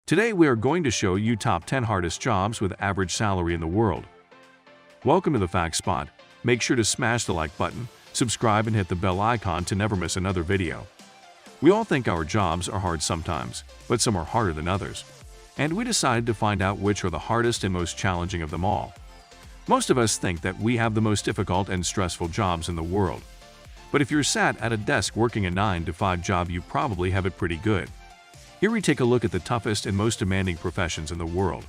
Today we are going to show you top 10 hardest jobs with average salary in the world. Welcome to the Fact Spot. Make sure to smash the like button, subscribe and hit the bell icon to never miss another video. We all think our jobs are hard sometimes, but some are harder than others. And we decided to find out which are the hardest and most challenging of them all. Most of us think that we have the most difficult and stressful jobs in the world. But if you're sat at a desk working a 9-to-5 job, you probably have it pretty good. Here we take a look at the toughest and most demanding professions in the world.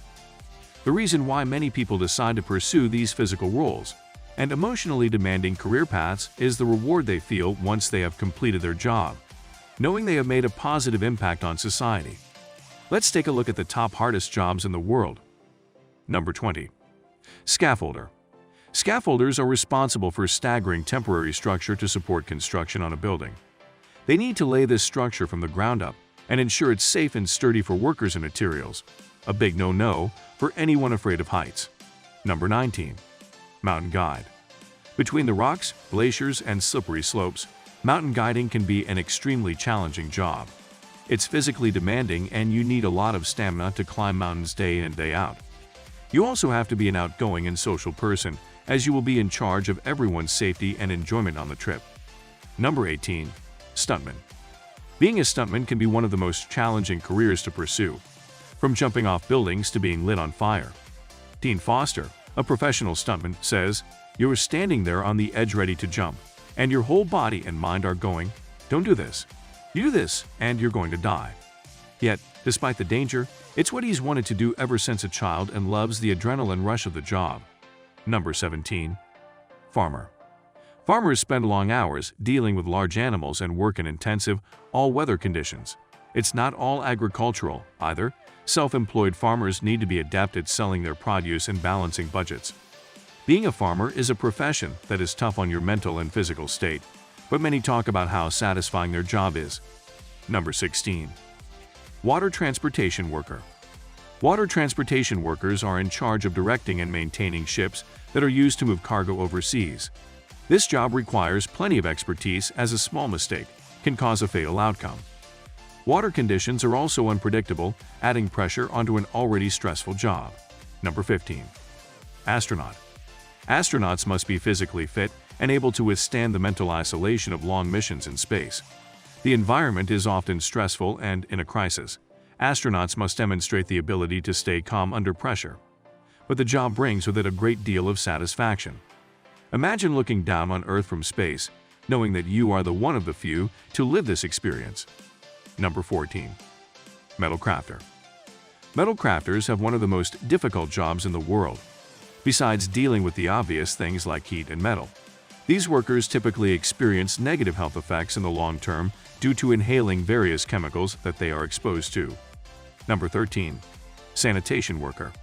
The reason why many people decide to pursue these physical roles and emotionally demanding career paths is the reward they feel once they have completed their job, knowing they have made a positive impact on society. Let's take a look at the top hardest jobs in the world. Number 20. Scaffolder. Scaffolders are responsible for staggering temporary structure to support construction on a building. They need to lay this structure from the ground up and ensure it's safe and sturdy for workers and materials. A big no-no for anyone afraid of heights. Number 19. Mountain guide. Between the rocks, glaciers, and slippery slopes, mountain guiding can be an extremely challenging job. It's physically demanding and you need a lot of stamina to climb mountains day in and day out. You also have to be an outgoing and social person, as you will be in charge of everyone's safety and enjoyment on the trip. Number 18. Stuntman. Being a stuntman can be one of the most challenging careers to pursue, from jumping off buildings to being lit on fire. Dean Foster, a professional stuntman, says, "You're standing there on the edge ready to jump, and your whole body and mind are going, 'Don't do this. You do this, and you're going to die.'" Yet, despite the danger, it's what he's wanted to do ever since a child and loves the adrenaline rush of the job. Number 17. Farmer. Farmers spend long hours dealing with large animals and work in intensive, all-weather conditions. It's not all agricultural, either. Self-employed farmers need to be adept at selling their produce and balancing budgets. Being a farmer is a profession that is tough on your mental and physical state, but many talk about how satisfying their job is. Number 16. Water transportation worker. Water transportation workers are in charge of directing and maintaining ships that are used to move cargo overseas. This job requires plenty of expertise, as a small mistake can cause a fatal outcome. Water conditions are also unpredictable, adding pressure onto an already stressful job. Number 15. Astronaut. Astronauts must be physically fit and able to withstand the mental isolation of long missions in space. The environment is often stressful and, in a crisis, astronauts must demonstrate the ability to stay calm under pressure. But the job brings with it a great deal of satisfaction. Imagine looking down on Earth from space, knowing that you are the one of the few to live this experience. Number 14. Metal crafter. Metal crafters have one of the most difficult jobs in the world. Besides dealing with the obvious things like heat and metal, these workers typically experience negative health effects in the long term due to inhaling various chemicals that they are exposed to. Number 13. Sanitation worker.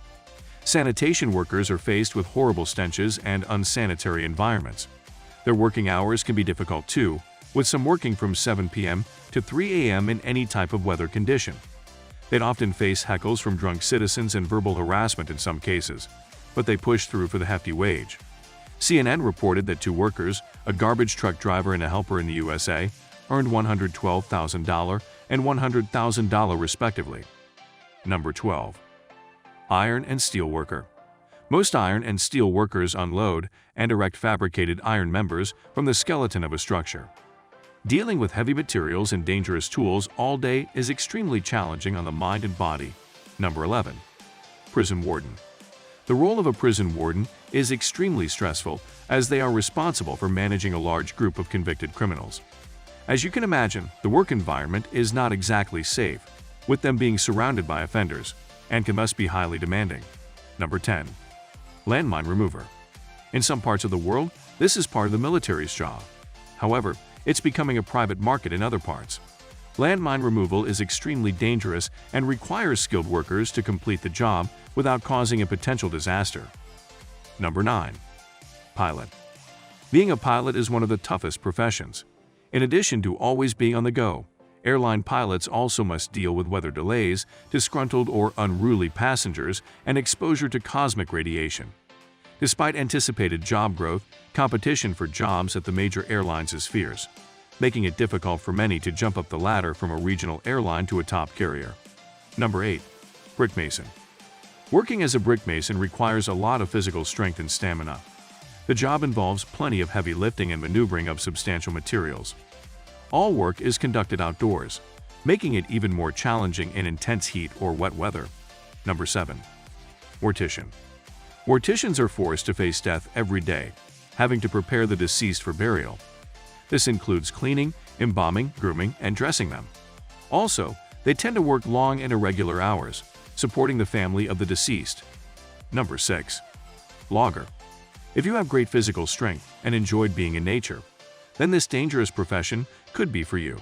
Sanitation workers are faced with horrible stenches and unsanitary environments. Their working hours can be difficult too, with some working from 7 p.m. to 3 a.m. in any type of weather condition. They'd often face heckles from drunk citizens and verbal harassment in some cases, but they push through for the hefty wage. CNN reported that two workers, a garbage truck driver and a helper in the USA, earned $112,000 and $100,000 respectively. Number 12. Iron and steel worker. Most iron and steel workers unload and erect fabricated iron members from the skeleton of a structure. Dealing with heavy materials and dangerous tools all day is extremely challenging on the mind and body. Number 11. Prison warden. The role of a prison warden is extremely stressful, as they are responsible for managing a large group of convicted criminals. As you can imagine, the work environment is not exactly safe, with them being surrounded by offenders, and must be highly demanding. Number 10. Landmine remover. In some parts of the world, this is part of the military's job. However, it's becoming a private market in other parts. Landmine removal is extremely dangerous and requires skilled workers to complete the job without causing a potential disaster. Number 9. Pilot. Being a pilot is one of the toughest professions. In addition to always being on the go, airline pilots also must deal with weather delays, disgruntled or unruly passengers, and exposure to cosmic radiation. Despite anticipated job growth, competition for jobs at the major airlines is fierce, making it difficult for many to jump up the ladder from a regional airline to a top carrier. Number 8. Brick mason. Working as a brick mason requires a lot of physical strength and stamina. The job involves plenty of heavy lifting and maneuvering of substantial materials. All work is conducted outdoors, making it even more challenging in intense heat or wet weather. Number 7. Mortician. Morticians are forced to face death every day, having to prepare the deceased for burial. This includes cleaning, embalming, grooming, and dressing them. Also, they tend to work long and irregular hours, supporting the family of the deceased. Number 6. Logger. If you have great physical strength and enjoyed being in nature, then this dangerous profession could be for you.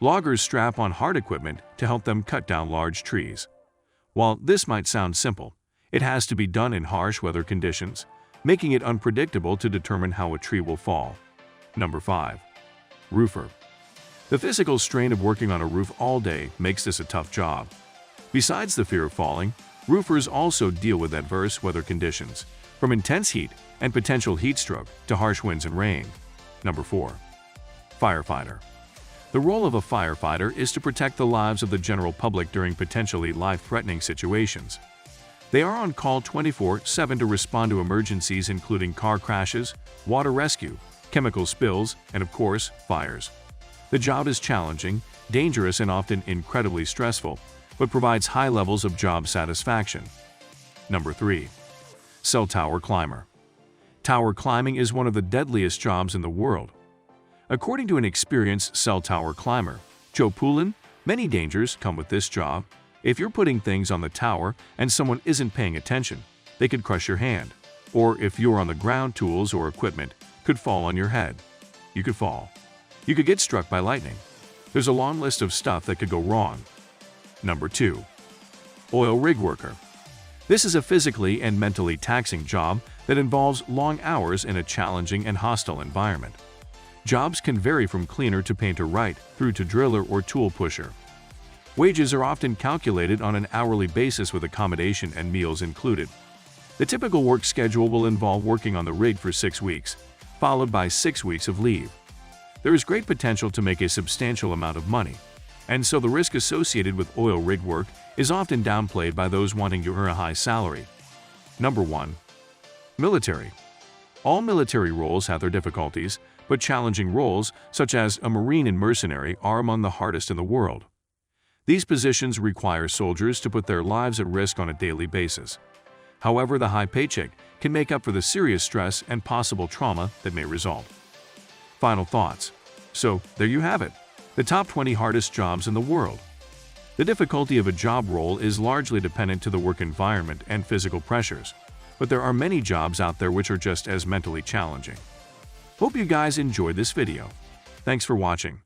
Loggers strap on hard equipment to help them cut down large trees. While this might sound simple, it has to be done in harsh weather conditions, making it unpredictable to determine how a tree will fall. Number 5. Roofer. The physical strain of working on a roof all day makes this a tough job. Besides the fear of falling, roofers also deal with adverse weather conditions, from intense heat and potential heat stroke to harsh winds and rain. Number 4. Firefighter. The role of a firefighter is to protect the lives of the general public during potentially life-threatening situations. They are on call 24/7 to respond to emergencies including car crashes, water rescue, chemical spills, and of course, fires. The job is challenging, dangerous, and often incredibly stressful, but provides high levels of job satisfaction. Number 3. Cell tower climber. Tower climbing is one of the deadliest jobs in the world. According to an experienced cell tower climber, Joe Poulin, many dangers come with this job. If you're putting things on the tower and someone isn't paying attention, they could crush your hand. Or if you're on the ground, tools or equipment could fall on your head. You could fall. You could get struck by lightning. There's a long list of stuff that could go wrong. Number 2. Oil rig worker. This is a physically and mentally taxing job that involves long hours in a challenging and hostile environment. Jobs can vary from cleaner to painter right through to driller or tool pusher. Wages are often calculated on an hourly basis with accommodation and meals included. The typical work schedule will involve working on the rig for 6 weeks, followed by 6 weeks of leave. There is great potential to make a substantial amount of money, and so the risk associated with oil rig work is often downplayed by those wanting to earn a high salary. Number 1. Military. All military roles have their difficulties, but challenging roles, such as a Marine and mercenary, are among the hardest in the world. These positions require soldiers to put their lives at risk on a daily basis. However, the high paycheck can make up for the serious stress and possible trauma that may result. Final thoughts. So, there you have it. The top 20 hardest jobs in the world. The difficulty of a job role is largely dependent to the work environment and physical pressures, but there are many jobs out there which are just as mentally challenging. Hope you guys enjoyed this video. Thanks for watching.